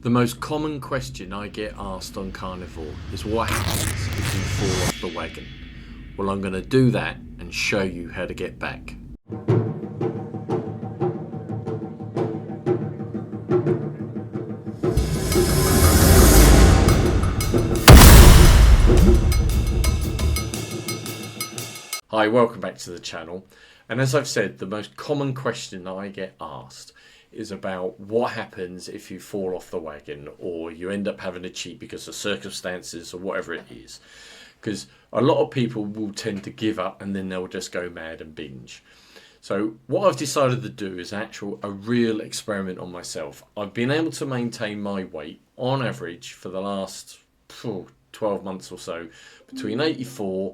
The most common question I get asked on Carnivore is what happens if you fall off the wagon? Well, I'm going to do that and show you how to get back. Hi, welcome back to the channel. And as I've said, the most common question I get asked is about what happens if you fall off the wagon or you end up having to cheat because of circumstances or whatever it is. Because a lot of people will tend to give up and then they'll just go mad and binge. So what I've decided to do is a real experiment on myself. I've been able to maintain my weight on average for the last 12 months or so between 84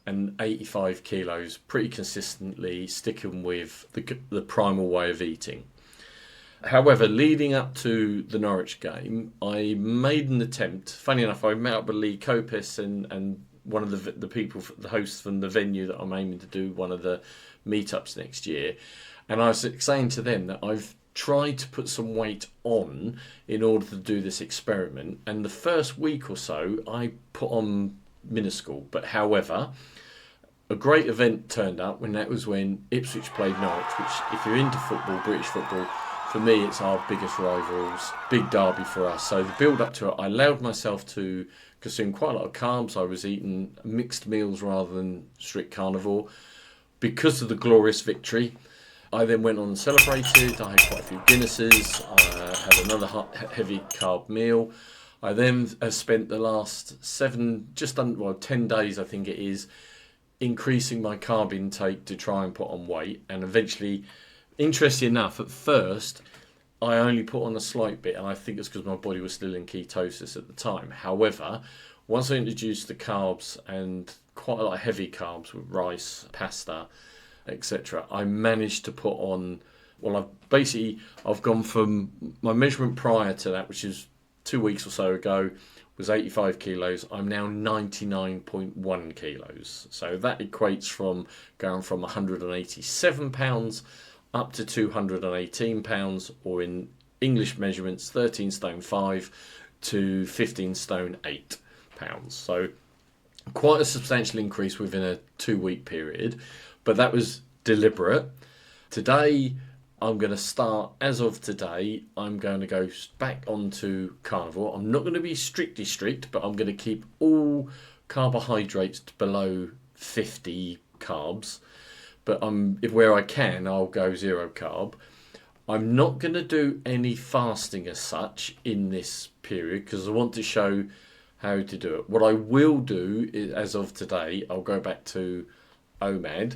and 85 kilos pretty consistently, sticking with the Primal way of eating. However, leading up to the Norwich game, I made an attempt. Funny enough, I met up with Lee Copis and one of the people, the hosts from the venue that I'm aiming to do one of the meetups next year. And I was saying to them that I've tried to put some weight on in order to do this experiment. And the first week or so, I put on minuscule. But however, a great event turned up when Ipswich played Norwich, which, if you're into football, British football, for me, it's our biggest rivals, big derby for us. So the build up to it, I allowed myself to consume quite a lot of carbs. I was eating mixed meals rather than strict carnivore because of the glorious victory. I then went on and celebrated. I had quite a few Guinnesses. I had another heavy carb meal. I then have spent the last 10 days, I think it is, increasing my carb intake to try and put on weight. And eventually, interesting enough, at first, I only put on a slight bit, and I think it's because my body was still in ketosis at the time. However, once I introduced the carbs and quite a lot of heavy carbs with rice, pasta, etc., I managed to put on, I've gone from my measurement prior to that, which is 2 weeks or so ago, was 85 kilos. I'm now 99.1 kilos. So that equates from going from 187 pounds up to 218 pounds, or in English measurements, 13 stone 5 to 15 stone 8 pounds. So quite a substantial increase within a 2-week period, but that was deliberate. Today, I'm going to start, as of today, I'm going to go back onto carnivore. I'm not going to be strictly strict, but I'm going to keep all carbohydrates below 50 carbs. But where I can, I'll go zero carb. I'm not going to do any fasting as such in this period because I want to show how to do it. What I will do is, as of today, I'll go back to OMAD.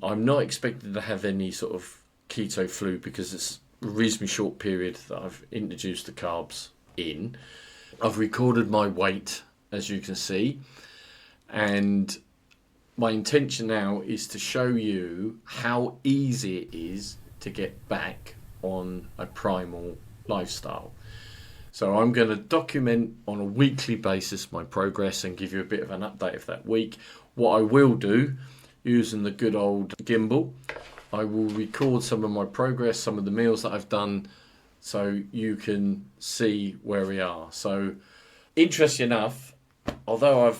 I'm not expected to have any sort of keto flu because it's a reasonably short period that I've introduced the carbs in. I've recorded my weight, as you can see, and my intention now is to show you how easy it is to get back on a primal lifestyle. So I'm going to document on a weekly basis my progress and give you a bit of an update of that week. What I will do, using the good old gimbal, I will record some of my progress, some of the meals that I've done, so you can see where we are. So, interesting enough, although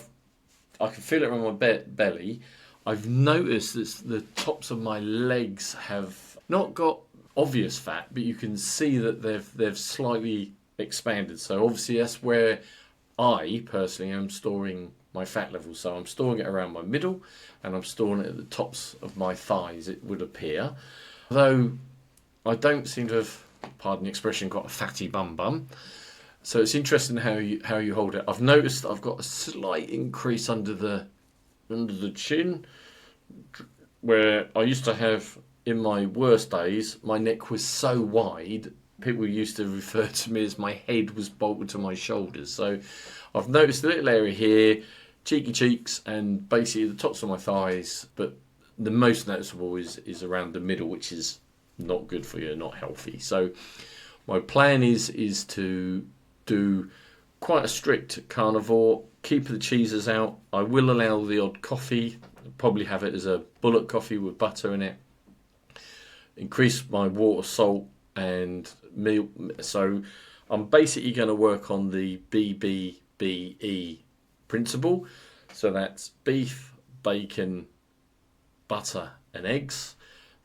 I can feel it around my belly, I've noticed that the tops of my legs have not got obvious fat, but you can see that they've slightly expanded. So obviously that's where I personally am storing my fat levels. So I'm storing it around my middle and I'm storing it at the tops of my thighs, it would appear. Although I don't seem to have, pardon the expression, got a fatty bum. So it's interesting how you hold it. I've noticed that I've got a slight increase under the chin, where I used to have, in my worst days, my neck was so wide, people used to refer to me as my head was bolted to my shoulders. So I've noticed a little area here, cheeky cheeks, and basically the tops of my thighs, but the most noticeable is around the middle, which is not good for you, not healthy. So my plan is to do quite a strict carnivore, keep the cheeses out. I will allow the odd coffee, probably have it as a bullet coffee with butter in it. Increase my water, salt and meal. So I'm basically going to work on the BBBE principle. So that's beef, bacon, butter and eggs.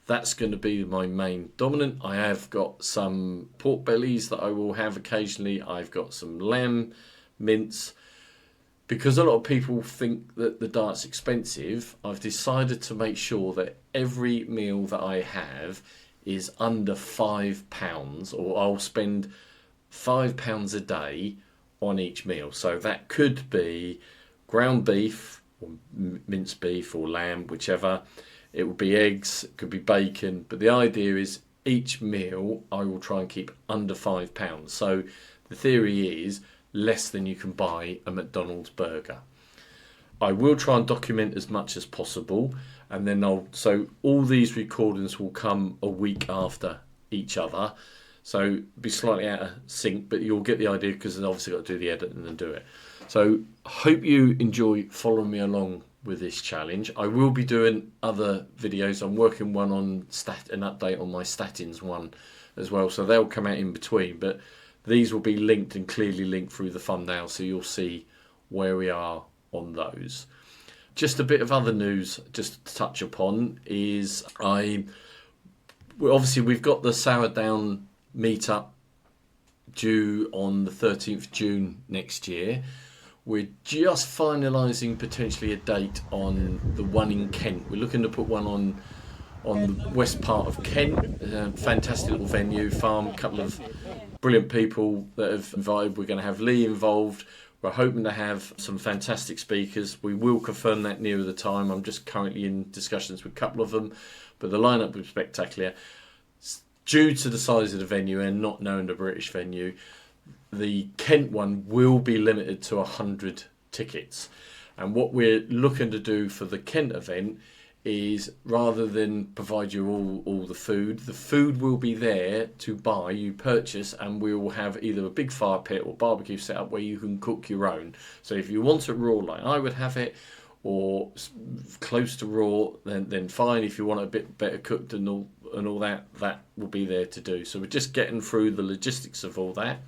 That's going to be my main dominant. I have got some pork bellies that I will have occasionally. I've got some lamb mince. Because a lot of people think that the diet's expensive, I've decided to make sure that every meal that I have is under £5, or I'll spend £5 a day on each meal. So that could be ground beef, or minced beef, or lamb, whichever. It would be eggs, it could be bacon. But the idea is each meal I will try and keep under £5. So the theory is less than you can buy a McDonald's burger. I will try and document as much as possible, and then so all these recordings will come a week after each other, so be slightly out of sync, but you'll get the idea, because I've obviously got to do the editing and do it. So hope you enjoy following me along with this challenge. I will be doing other videos. I'm working one on an update on my statins one as well, so they'll come out in between, but these will be linked and clearly linked through the thumbnail, so you'll see where we are on those. Just a bit of other news just to touch upon is obviously we've got the Sourdown meetup due on the 13th June next year. We're just finalising potentially a date on the one in Kent. We're looking to put one on the west part of Kent. Fantastic little venue, farm, a couple of brilliant people that have invited. We're going to have Lee involved. We're hoping to have some fantastic speakers. We will confirm that nearer the time. I'm just currently in discussions with a couple of them, but the lineup was spectacular. Due to the size of the venue and not knowing the British venue, the Kent one will be limited to 100 tickets. And what we're looking to do for the Kent event is, rather than provide you all the food will be there to buy, you purchase, and we will have either a big fire pit or barbecue set up where you can cook your own. So if you want it raw like I would have it, or close to raw, then fine. If you want it a bit better cooked and all that will be there to do. So we're just getting through the logistics of all that.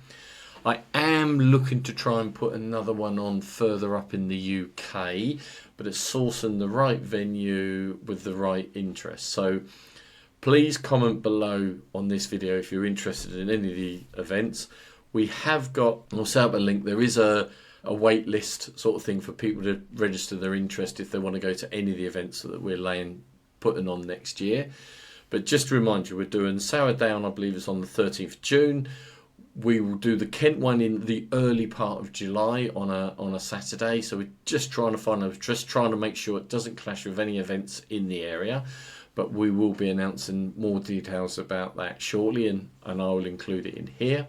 I am looking to try and put another one on further up in the UK, but it's sourcing the right venue with the right interest. So please comment below on this video if you're interested in any of the events. We have got, I'll set up a link, there is a wait list sort of thing for people to register their interest if they want to go to any of the events that we're putting on next year. But just to remind you, we're doing Sourdown, I believe it's on the 13th June. We will do the Kent one in the early part of July on a Saturday. So we're just trying to make sure it doesn't clash with any events in the area. But we will be announcing more details about that shortly, and I will include it in here.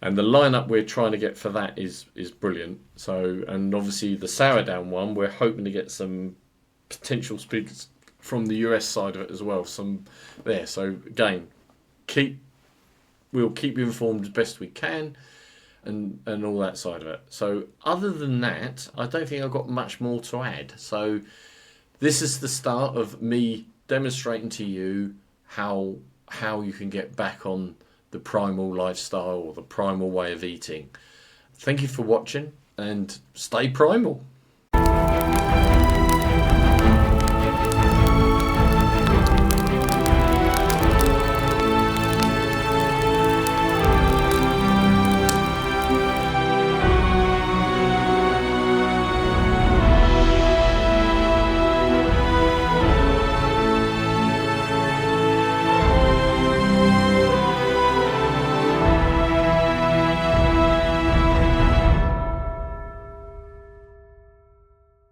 And the lineup we're trying to get for that is brilliant. So, and obviously the Sourdown one, we're hoping to get some potential speakers from the US side of it as well. Some there. So again, we'll keep you informed as best we can, and all that side of it. So other than that, I don't think I've got much more to add. So this is the start of me demonstrating to you how you can get back on the primal lifestyle or the primal way of eating. Thank you for watching, and stay primal.